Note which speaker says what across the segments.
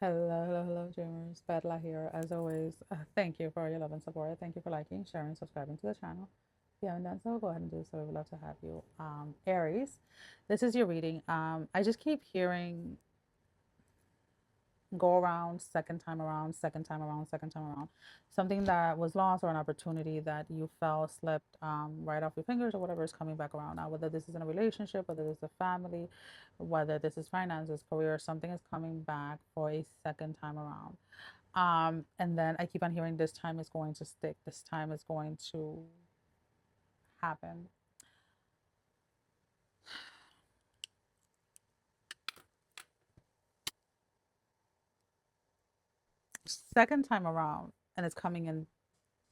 Speaker 1: Hello, dreamers. Bedla here, as always. Thank you for your love and support. Thank you for liking, sharing, subscribing to the channel. If you haven't done so, go ahead and do so. We would love to have you. Aries, this is your reading. I just keep hearing go around, second time around, second time around, second time around. Something that was lost or an opportunity that you fell, slipped right off your fingers or whatever is coming back around now. Whether this is in a relationship, whether this is a family, whether this is finances, career, something is coming back for a second time around. And then I keep on hearing this time is going to stick. This time is going to happen. Second time around, and it's coming in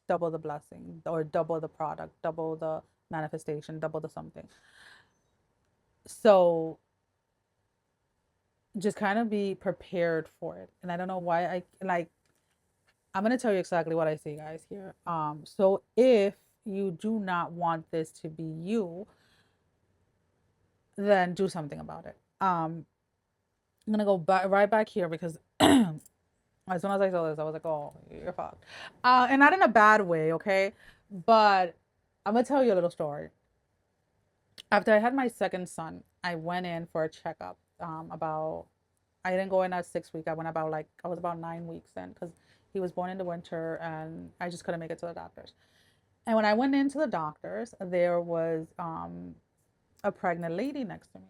Speaker 1: double the blessing or double the product, double the manifestation, double the something. So just kind of be prepared for it. And I don't know why I like I'm gonna tell you exactly what I see, guys, here. So if you do not want this to be you, then do something about it. I'm gonna go back right back here because as soon as I saw this, I was like, "Oh, you're fucked," and not in a bad way, okay? But I'm gonna tell you a little story. After I had my second son, I went in for a checkup. About I didn't go in at 6 weeks. I went about like I was about 9 weeks in because he was born in the winter, and I just couldn't make it to the doctors. And when I went into the doctors, there was a pregnant lady next to me.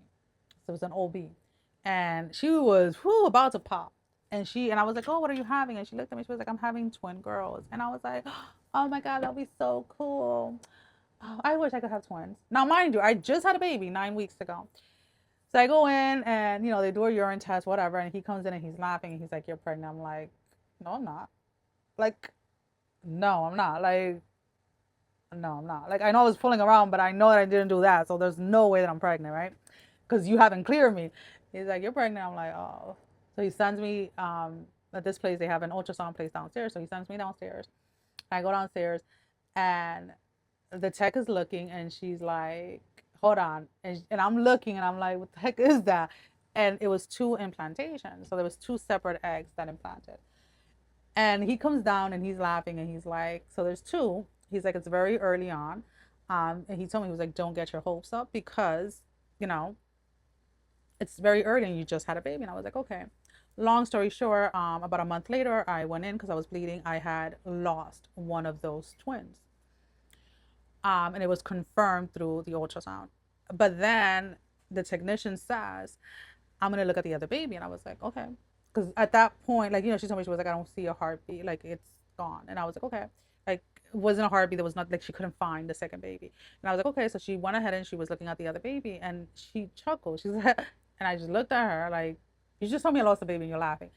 Speaker 1: So it was an OB, and she was about to pop. And I was like, "Oh, what are you having?" And she looked at me. She was like, "I'm having twin girls." And I was like, "Oh my god, that'll be so cool. Oh, I wish I could have twins." Now, mind you, I just had a baby 9 weeks ago. So I go in and they do a urine test, whatever, and he comes in and he's laughing and he's like, "You're pregnant." I'm like, "No, I'm not." Like, no, I'm not. Like, no, I'm not. Like, I know I was fooling around, but I know that I didn't do that. So there's no way that I'm pregnant, right? Because you haven't cleared me. He's like, "You're pregnant." I'm like, "Oh." So he sends me at this place, they have an ultrasound place downstairs. So he sends me downstairs. I go downstairs and the tech is looking and she's like, "Hold on." And I'm looking and I'm like, "What the heck is that?" And it was two implantations. So there was two separate eggs that implanted. And he comes down and he's laughing and he's like, "So there's two." He's like, "It's very early on." And he told me, he was like, "Don't get your hopes up because, you know, it's very early and you just had a baby." And I was like, "Okay." Long story short, about a month later, I went in because I was bleeding. I had lost one of those twins. And it was confirmed through the ultrasound. But then the technician says, "I'm going to look at the other baby." And I was like, "Okay." Because at that point, like, she told me, she was like, "I don't see a heartbeat. Like, it's gone." And I was like, "Okay." Like, it wasn't a heartbeat. There was not, like, she couldn't find the second baby. And I was like, "Okay." So she went ahead and she was looking at the other baby and she chuckled. She's like, and I just looked at her like, "You just told me I lost a baby and you're laughing."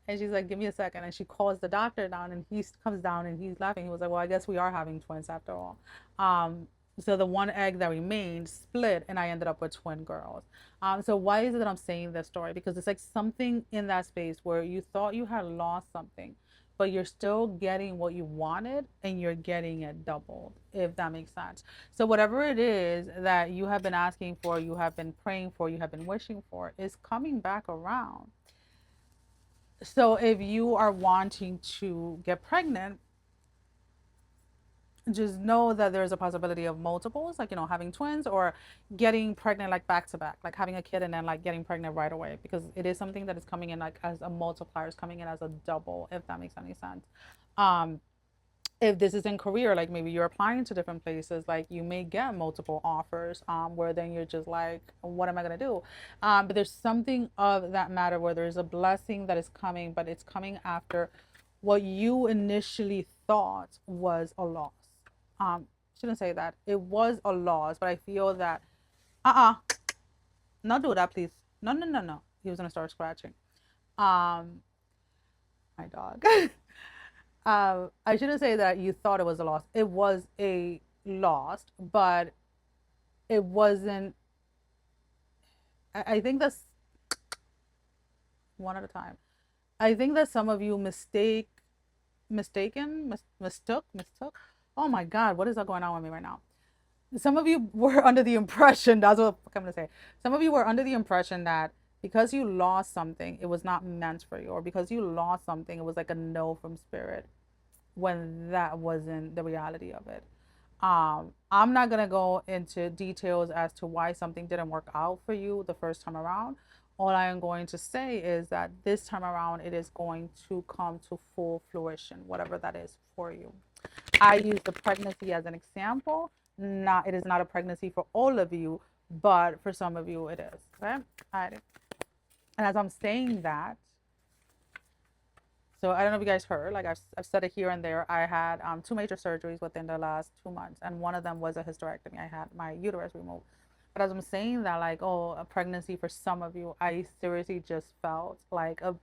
Speaker 1: And she's like, "Give me a second." And she calls the doctor down and he comes down and he's laughing. He was like, "Well, I guess we are having twins after all." Um, so the one egg that remained split and I ended up with twin girls. So why is it that I'm saying this story? Because it's like something in that space where you thought you had lost something, but you're still getting what you wanted and you're getting it doubled, if that makes sense. So whatever it is that you have been asking for, you have been praying for, you have been wishing for, is coming back around. So if you are wanting to get pregnant, just know that there's a possibility of multiples, like, having twins or getting pregnant like back to back, like having a kid and then like getting pregnant right away, because it is something that is coming in like as a multiplier, is coming in as a double, if that makes any sense. Um, if this is in career, like maybe you're applying to different places, like you may get multiple offers, where then you're just like, "What am I gonna do?" But there's something of that matter where there's a blessing that is coming, but it's coming after what you initially thought was a loss. Shouldn't say that. It was a loss, but I feel that, not do that, please. No, no, no, no. He was gonna start scratching. Um, my dog. I shouldn't say that you thought it was a loss. It was a loss, but it wasn't. I think that's one at a time. I think that some of you mistook. Oh my God, what is that going on with me right now? Some of you were under the impression, that's what I'm gonna say. Some of you were under the impression that because you lost something, it was not meant for you, or because you lost something, it was like a no from spirit, when that wasn't the reality of it. I'm not gonna go into details as to why something didn't work out for you the first time around. All I am going to say is that this time around, it is going to come to full fruition, whatever that is for you. I use the pregnancy as an example. Not, it is not a pregnancy for all of you, but for some of you, it is. Okay. All right. And as I'm saying that, so I don't know if you guys heard, like I've said it here and there. I had two major surgeries within the last 2 months, and one of them was a hysterectomy. I had my uterus removed. But as I'm saying that, like, oh, a pregnancy for some of you, I seriously just felt like a,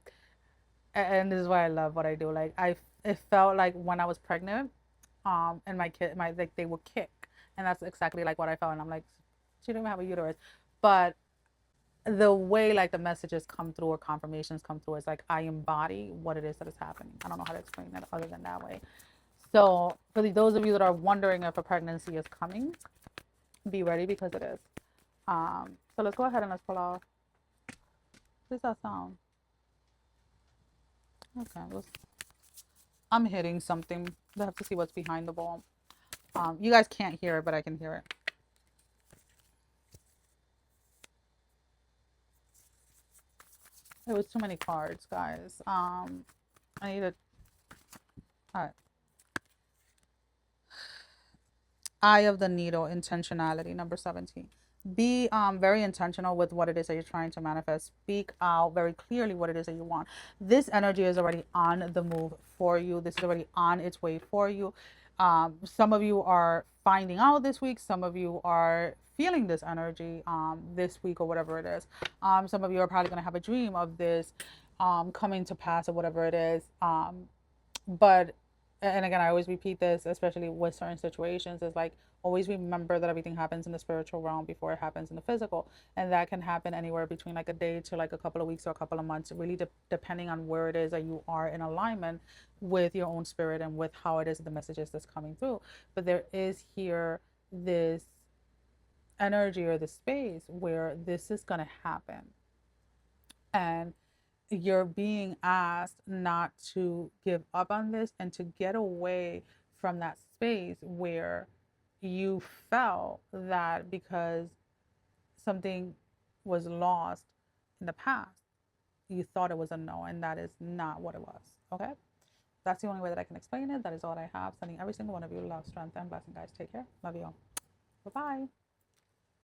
Speaker 1: and this is why I love what I do. Like it felt like when I was pregnant, and my kid, my like they would kick, and that's exactly like what I felt. And I'm like, she didn't even have a uterus, but the way like the messages come through or confirmations come through is like I embody what it is that is happening. I don't know how to explain it other than that way. So for those of you that are wondering if a pregnancy is coming, be ready because it is. So let's go ahead and let's pull off. What does that sound? Okay, I'm hitting something. I have to see what's behind the ball. You guys can't hear it, but I can hear it. It was too many cards, guys. I need to. All right. Eye of the needle, intentionality, number 17. Be very intentional with what it is that you're trying to manifest. Speak out very clearly what it is that you want. This energy is already on the move for you. This is already on its way for you. Some of you are finding out this week. Some of you are feeling this energy this week or whatever it is. Some of you are probably going to have a dream of this coming to pass or whatever it is. But and again, I always repeat this, especially with certain situations, is like always remember that everything happens in the spiritual realm before it happens in the physical, and that can happen anywhere between like a day to like a couple of weeks or a couple of months, really depending on where it is that you are in alignment with your own spirit and with how it is the messages that's coming through. But there is here this energy or this space where this is going to happen, and you're being asked not to give up on this and to get away from that space where you felt that because something was lost in the past, you thought it was a no, and that is not what it was. Okay? That's the only way that I can explain it. That is all I have. Sending every single one of you love, strength, and blessing, guys. Take care. Love you all. Bye bye.